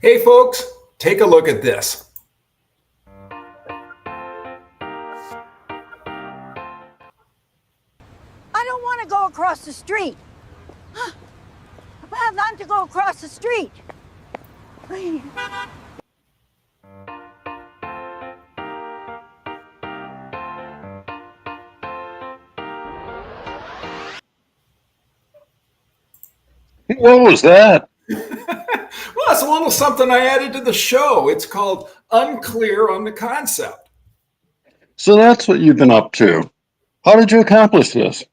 Hey folks, take a look at this. I don't want to go across the street. I have not to go across the street. What was that? Well, it's a little something I added to the show. It's called Unclear on the Concept. So that's what you've been up to. How did you accomplish this?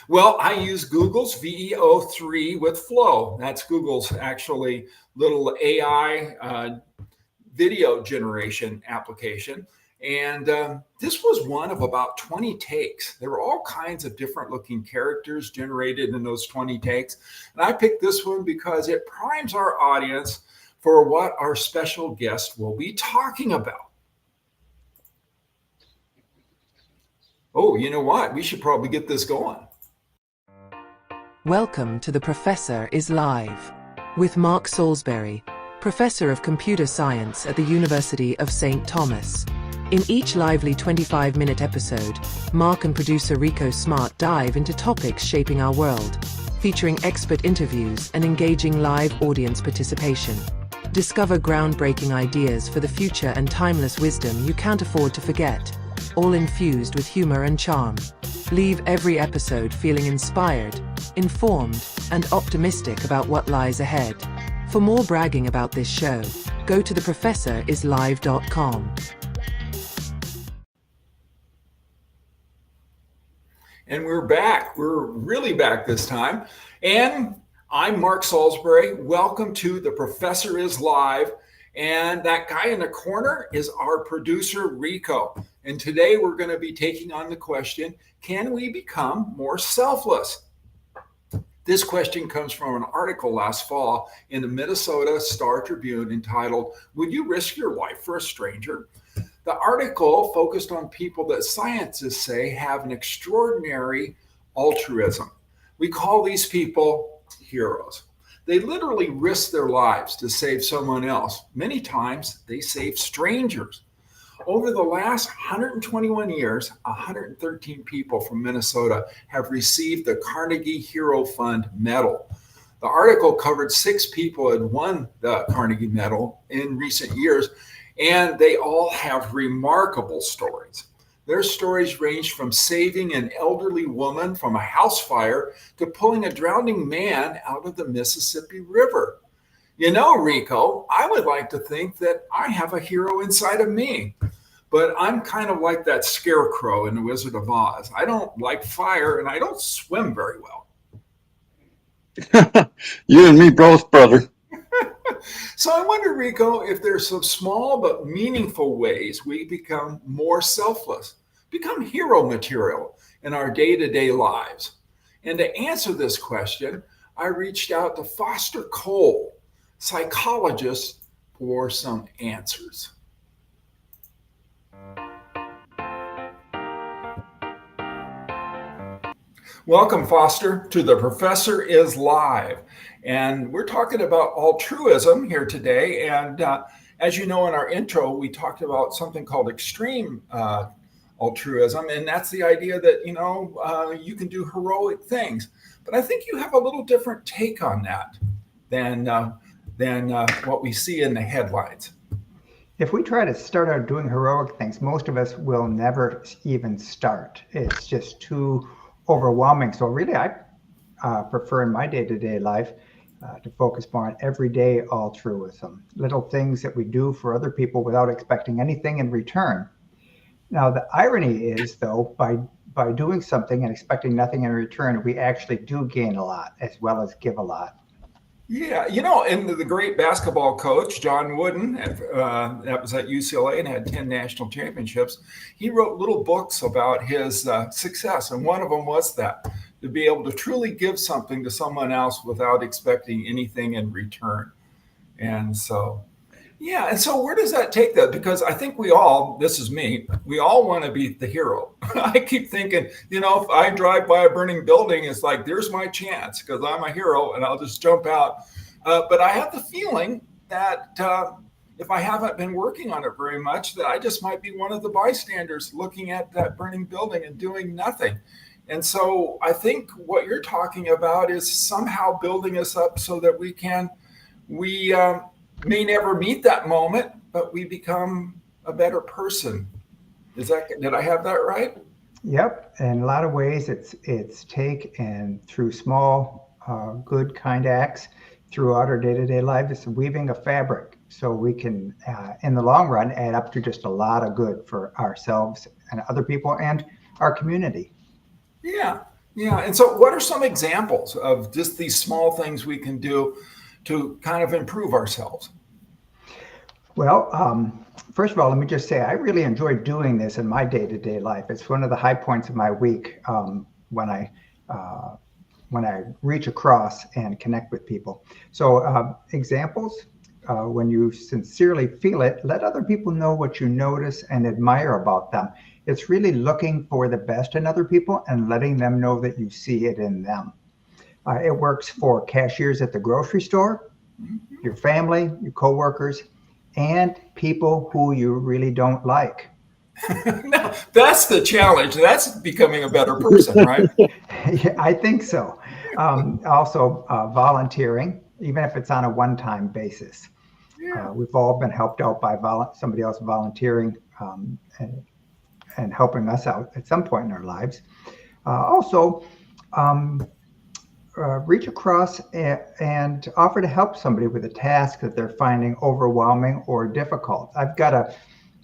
Well, I use Google's VEO3 with Flow. That's Google's actually little AI video generation application. And this was one of about 20 takes. There were all kinds of different looking characters generated in those 20 takes. And I picked this one because it primes our audience for what our special guest will be talking about. Oh, you know what? We should probably get this going. Welcome to The Professor is Live with Mark Salisbury, Professor of Computer Science at the University of St. Thomas. In each lively 25-minute episode, Mark and producer Rico Smart dive into topics shaping our world, featuring expert interviews and engaging live audience participation. Discover groundbreaking ideas for the future and timeless wisdom you can't afford to forget, all infused with humor and charm. Leave every episode feeling inspired, informed, and optimistic about what lies ahead. For more bragging about this show, go to theprofessorislive.com. And we're back. We're really back this time. And I'm Mark Salisbury. Welcome to The Professor is Live. And that guy in the corner is our producer, Rico. And today we're going to be taking on the question, can we become more selfless? This question comes from an article last fall in the Minnesota Star Tribune entitled, "Would you risk your life for a stranger?" The article focused on people that scientists say have an extraordinary altruism. We call these people heroes. They literally risk their lives to save someone else. Many times they save strangers. Over the last 121 years, 113 people from Minnesota have received the Carnegie Hero Fund Medal. The article covered 6 people who had won the Carnegie Medal in recent years, and they all have remarkable stories. Their stories range from saving an elderly woman from a house fire to pulling a drowning man out of the Mississippi River. You know, Rico, I would like to think that I have a hero inside of me, but I'm kind of like that scarecrow in The Wizard of Oz. I don't like fire and I don't swim very well. You and me both, brother. So I wonder, Rico, if there's some small but meaningful ways we become more selfless, become hero material in our day-to-day lives. And to answer this question, I reached out to Foster Cole, psychologist, for some answers. Welcome, Foster, to The Professor is Live. And we're talking about altruism here today. And as you know, in our intro, we talked about something called extreme altruism. And that's the idea that, you can do heroic things. But I think you have a little different take on that than what we see in the headlines. If we try to start out doing heroic things, most of us will never even start. It's just too overwhelming. So really, I prefer in my day-to-day life to focus more on everyday altruism, little things that we do for other people without expecting anything in return. Now, the irony is, though, by doing something and expecting nothing in return, we actually do gain a lot as well as give a lot. Yeah, and the great basketball coach, John Wooden, that was at UCLA and had 10 national championships, he wrote little books about his success. And one of them was that, to be able to truly give something to someone else without expecting anything in return. And so, and so where does that take that? Because I think this is me, we all want to be the hero. I keep thinking, if I drive by a burning building, it's like, there's my chance because I'm a hero and I'll just jump out. But I have the feeling that if I haven't been working on it very much, that I just might be one of the bystanders looking at that burning building and doing nothing. And so I think what you're talking about is somehow building us up so that we may never meet that moment, but we become a better person. Did I have that right? Yep. In a lot of ways, it's take and through small, good, kind acts throughout our day-to-day life, it's weaving a fabric so we can, in the long run, add up to just a lot of good for ourselves and other people and our community. Yeah. Yeah. And so what are some examples of just these small things we can do to kind of improve ourselves? Well, first of all, let me just say I really enjoy doing this in my day-to-day life. It's one of the high points of my week when I reach across and connect with people. So examples, when you sincerely feel it, let other people know what you notice and admire about them. It's really looking for the best in other people and letting them know that you see it in them. It works for cashiers at the grocery store, your family, your coworkers, and people who you really don't like. Now, that's the challenge. That's becoming a better person, right? Yeah, I think so. Also, volunteering, even if it's on a one-time basis. Yeah. We've all been helped out by somebody else volunteering and helping us out at some point in our lives. Also, reach across and offer to help somebody with a task that they're finding overwhelming or difficult. I've got a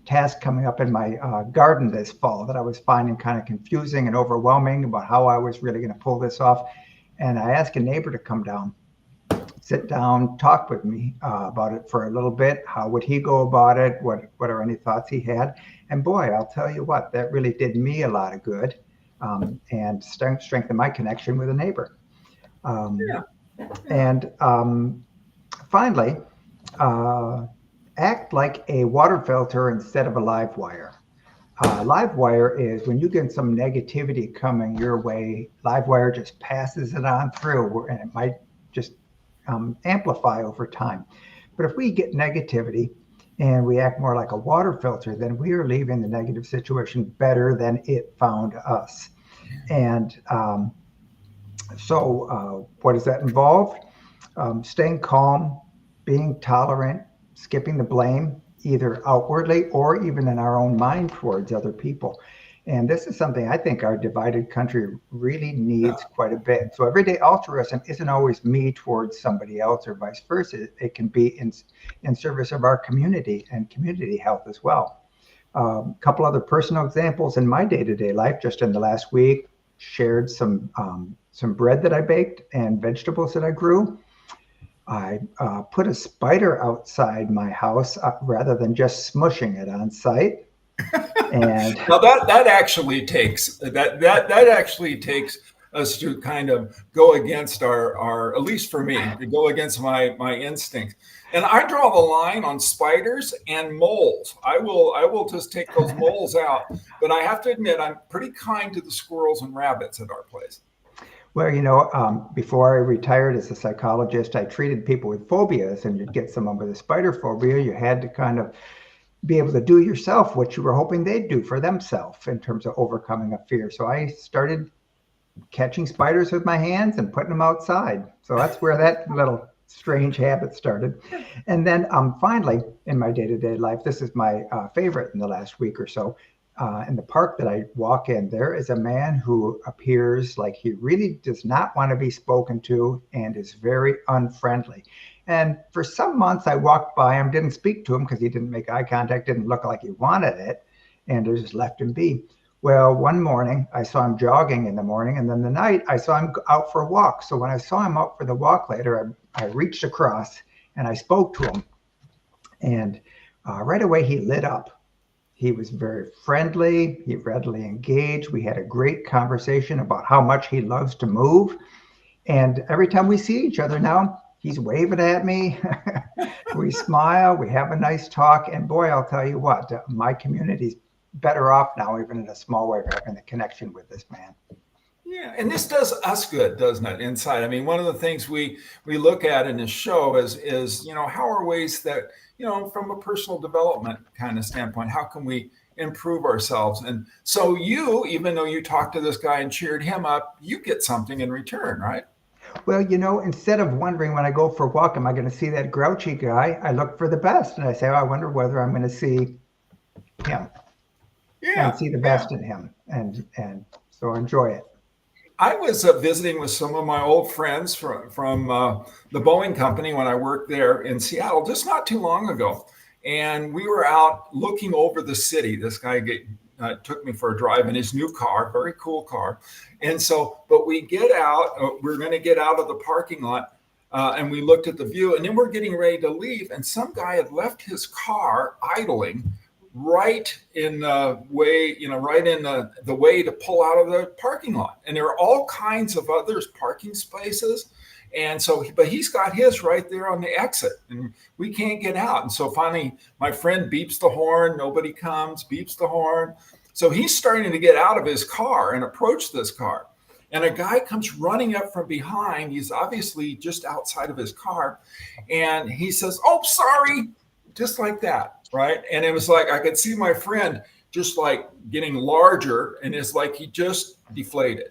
task coming up in my garden this fall that I was finding kind of confusing and overwhelming about how I was really going to pull this off. And I asked a neighbor to come down, sit down, talk with me about it for a little bit. How would he go about it? What are any thoughts he had? And boy, I'll tell you what, that really did me a lot of good and strengthened my connection with a neighbor. And finally, act like a water filter instead of a live wire. Live wire is when you get some negativity coming your way, live wire just passes it on through, and it might just amplify over time. But if we get negativity and we act more like a water filter, then we are leaving the negative situation better than it found us. And so what does that involve? Staying calm, being tolerant, skipping the blame, either outwardly or even in our own mind towards other people. And this is something I think our divided country really needs quite a bit. So everyday altruism isn't always me towards somebody else or vice versa. It can be in service of our community and community health as well. A couple other personal examples in my day-to-day life, just in the last week, shared some bread that I baked and vegetables that I grew. I put a spider outside my house rather than just smushing it on site. And now that actually takes us to kind of go against our at least for me, to go against my instinct. And I draw the line on spiders and moles. I will just take those moles out. But I have to admit, I'm pretty kind to the squirrels and rabbits at our place. Well, before I retired as a psychologist, I treated people with phobias, and you'd get someone with a spider phobia. You had to kind of be able to do yourself what you were hoping they'd do for themselves in terms of overcoming a fear. So I started catching spiders with my hands and putting them outside. So that's where that little strange habit started. And then finally, in my day-to-day life, this is my favorite in the last week or so. In the park that I walk in, there is a man who appears like he really does not want to be spoken to and is very unfriendly. And for some months, I walked by him, didn't speak to him because he didn't make eye contact, didn't look like he wanted it, and I just left him be. Well, one morning, I saw him jogging in the morning, and then the night, I saw him out for a walk. So when I saw him out for the walk later, I reached across and I spoke to him. And right away, he lit up. He was very friendly. He readily engaged. We had a great conversation about how much he loves to move. And every time we see each other now, he's waving at me. We smile. We have a nice talk. And boy, I'll tell you what, my community's better off now, even in a small way, for having the connection with this man. Yeah, and this does us good, doesn't it? Inside, I mean, one of the things we look at in this show is how are ways that from a personal development kind of standpoint, how can we improve ourselves? And so you, even though you talked to this guy and cheered him up, you get something in return, right? Well, instead of wondering when I go for a walk, am I going to see that grouchy guy? I look for the best, and I say, oh, I wonder whether I'm going to see him and Yeah, see the yeah. best in him, and so enjoy it. I was visiting with some of my old friends from the Boeing company when I worked there in Seattle just not too long ago, and we were out looking over the city. This guy took me for a drive in his new car, very cool car, and so but we get out. We're going to get out of the parking lot, and we looked at the view, and then we're getting ready to leave, and some guy had left his car idling right in the way, right in the way to pull out of the parking lot. And there are all kinds of others parking spaces. And so, but he's got his right there on the exit and we can't get out. And so finally, my friend beeps the horn. Nobody comes, beeps the horn. So he's starting to get out of his car and approach this car. And a guy comes running up from behind. He's obviously just outside of his car. And he says, "Oh, sorry," just like that. Right. And it was like I could see my friend just like getting larger and it's like he just deflated.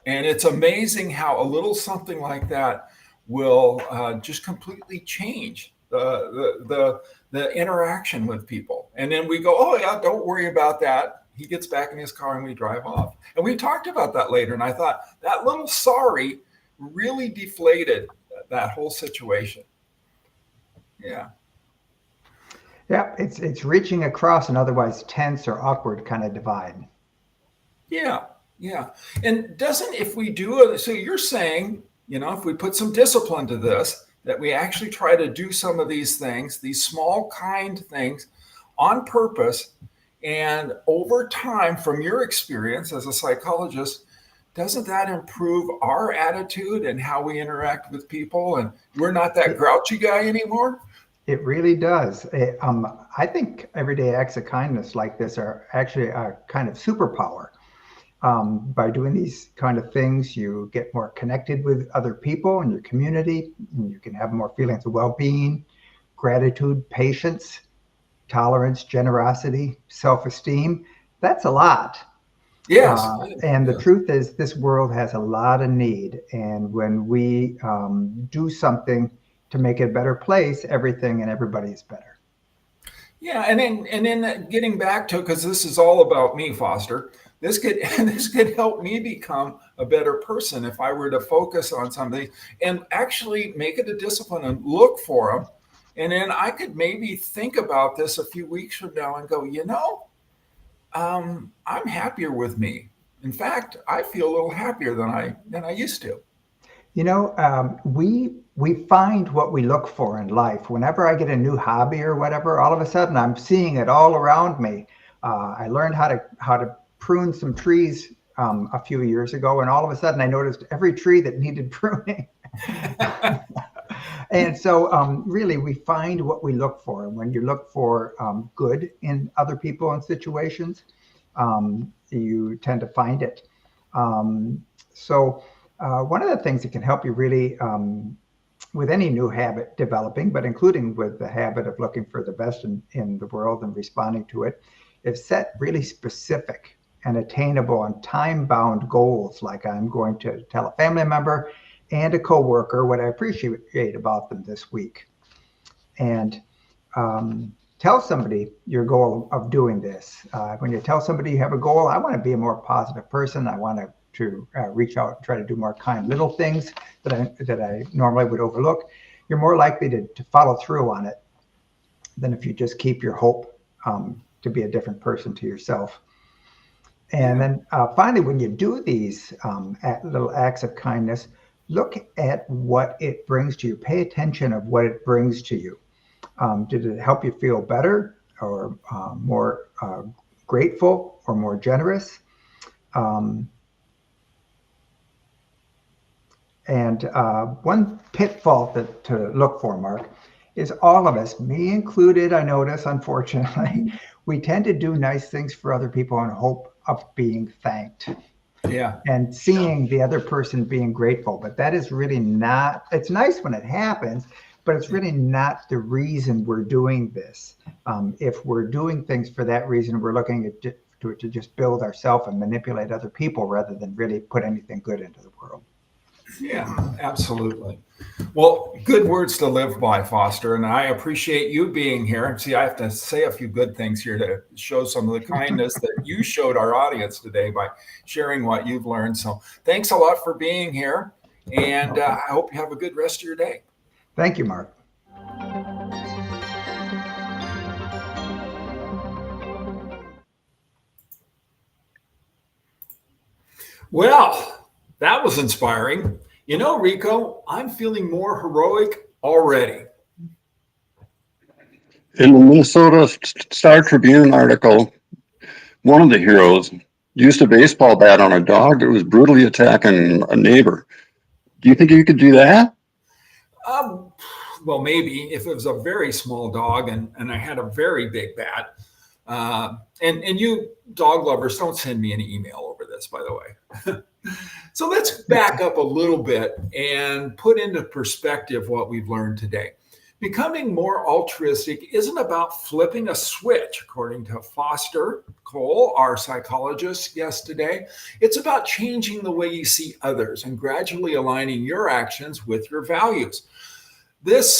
And it's amazing how a little something like that will just completely change the interaction with people. And then we go, "Oh, yeah, don't worry about that." He gets back in his car and we drive off. And we talked about that later. And I thought that little sorry really deflated that whole situation. Yeah. Yeah, it's reaching across an otherwise tense or awkward kind of divide. Yeah, yeah. And doesn't if we do it, so you're saying, if we put some discipline to this, that we actually try to do some of these things, these small, kind things on purpose, and over time, from your experience as a psychologist, doesn't that improve our attitude and how we interact with people? And we're not that grouchy guy anymore? It really does. I think everyday acts of kindness like this are actually a kind of superpower. By doing these kind of things, you get more connected with other people in your community, and you can have more feelings of well-being, gratitude, patience, tolerance, generosity, self-esteem. That's a lot. Yes. And the truth is, this world has a lot of need. And when we do something to make it a better place, everything and everybody is better. Yeah, and then getting back to, because this is all about me, Foster. This could help me become a better person if I were to focus on something and actually make it a discipline and look for them. And then I could maybe think about this a few weeks from now and go, I'm happier with me. In fact, I feel a little happier than I used to. We find what we look for in life. Whenever I get a new hobby or whatever, all of a sudden I'm seeing it all around me. I learned how to prune some trees a few years ago, and all of a sudden I noticed every tree that needed pruning. And so really we find what we look for. And when you look for good in other people and situations, you tend to find it. So one of the things that can help you really with any new habit developing, but including with the habit of looking for the best in the world and responding to it, is set really specific and attainable and time-bound goals. Like I'm going to tell a family member and a coworker what I appreciate about them this week. And tell somebody your goal of doing this. When you tell somebody you have a goal, I want to be a more positive person. I want to reach out and try to do more kind little things that I normally would overlook. You're more likely to follow through on it than if you just keep your hope to be a different person to yourself. And then finally, when you do these little acts of kindness, look at what it brings to you. Pay attention of what it brings to you. Did it help you feel better or more grateful or more generous? And one pitfall to look for, Mark, is all of us, me included, I notice, unfortunately, we tend to do nice things for other people in hope of being thanked. Yeah. and seeing the other person being grateful. But that is really not, it's nice when it happens, but it's really not the reason we're doing this. If we're doing things for that reason, we're looking at to just build ourselves and manipulate other people rather than really put anything good into the world. Yeah, absolutely. Well, good words to live by, Foster, and I appreciate you being here. See, I have to say a few good things here to show some of the kindness that you showed our audience today by sharing what you've learned. So thanks a lot for being here, and I hope you have a good rest of your day. Thank you, Mark. Well, that was inspiring. You know, Rico, I'm feeling more heroic already. In the Minnesota Star Tribune article, one of the heroes used a baseball bat on a dog that was brutally attacking a neighbor. Do you think you could do that? Well, maybe if it was a very small dog and I had a very big bat. And you dog lovers, don't send me any email over this, by the way. So let's back up a little bit and put into perspective what we've learned today. Becoming more altruistic isn't about flipping a switch, according to Foster Cole, our psychologist guest today. It's about changing the way you see others and gradually aligning your actions with your values. The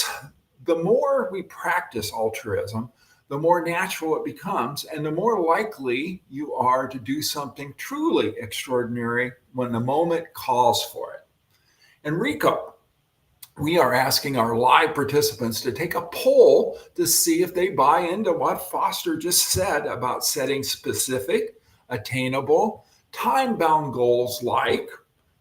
more we practice altruism, the more natural it becomes, and the more likely you are to do something truly extraordinary when the moment calls for it. And Rico, we are asking our live participants to take a poll to see if they buy into what Foster just said about setting specific, attainable, time-bound goals like,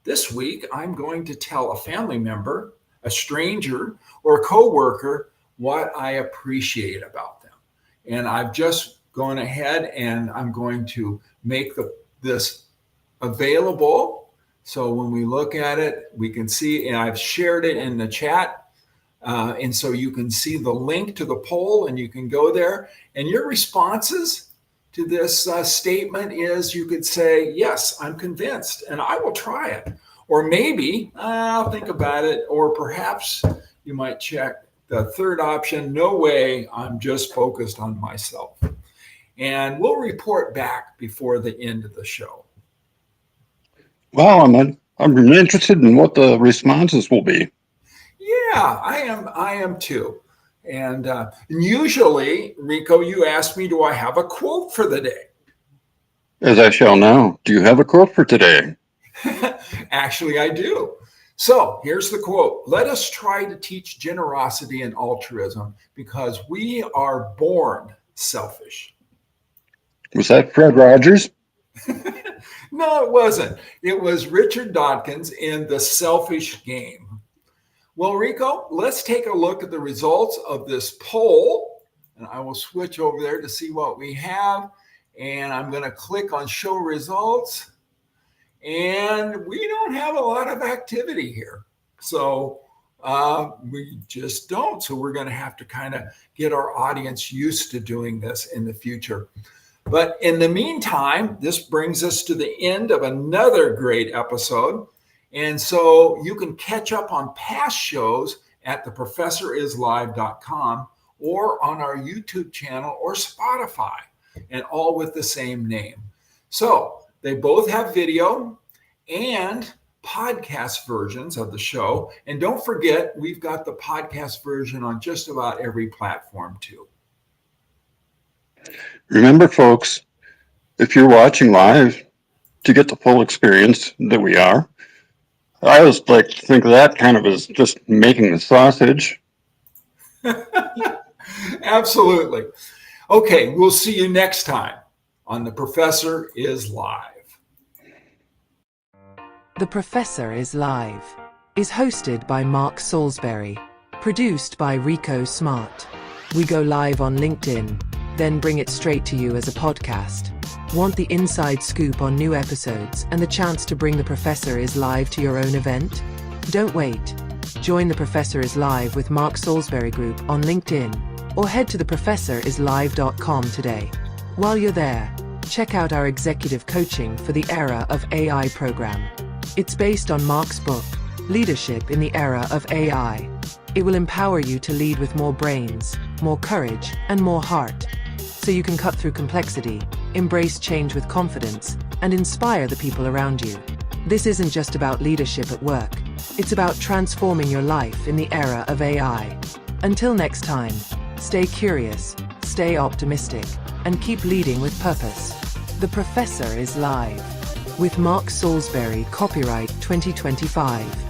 this week, I'm going to tell a family member, a stranger, or a coworker what I appreciate about them. And I've just gone ahead and I'm going to make this available. So when we look at it, we can see, and I've shared it in the chat. And so you can see the link to the poll and you can go there. And your responses to this statement is you could say, yes, I'm convinced and I will try it. Or maybe I'll think about it. Or perhaps you might check the third option, no way, I'm just focused on myself. And we'll report back before the end of the show. Wow, I'm really interested in what the responses will be. Yeah, I am too. And usually, Rico, you ask me, do I have a quote for the day? As I shall now, do you have a quote for today? Actually, I do. So here's the quote. Let us try to teach generosity and altruism because we are born selfish. Was that Fred Rogers? No, it wasn't. It was Richard Dawkins in The Selfish Game. Well, Rico, let's take a look at the results of this poll. And I will switch over there to see what we have. And I'm going to click on show results. And we don't have a lot of activity here. So we just don't. So we're going to have to kind of get our audience used to doing this in the future. But in the meantime, this brings us to the end of another great episode. And so you can catch up on past shows at theprofessorislive.com or on our YouTube channel or Spotify, and all with the same name. So they both have video and podcast versions of the show. And don't forget, we've got the podcast version on just about every platform too. Remember, folks, if you're watching live, to get the full experience that we are, I always like to think of that kind of as just making the sausage. Absolutely. Okay, we'll see you next time on The Professor is Live. The Professor is Live is hosted by Mark Salisbury, produced by Rico Smart. We go live on LinkedIn, then bring it straight to you as a podcast. Want the inside scoop on new episodes and the chance to bring The Professor is Live to your own event? Don't wait. Join The Professor is Live with Mark Salisbury Group on LinkedIn, or head to theprofessorislive.com today. While you're there, check out our executive coaching for the era of AI program. It's based on Mark's book, Leadership in the Era of AI. It will empower you to lead with more brains, more courage, and more heart, so you can cut through complexity, embrace change with confidence, and inspire the people around you. This isn't just about leadership at work. It's about transforming your life in the era of AI. Until next time, stay curious, stay optimistic, and keep leading with purpose. The Professor is live. With Mark Salisbury, copyright 2025.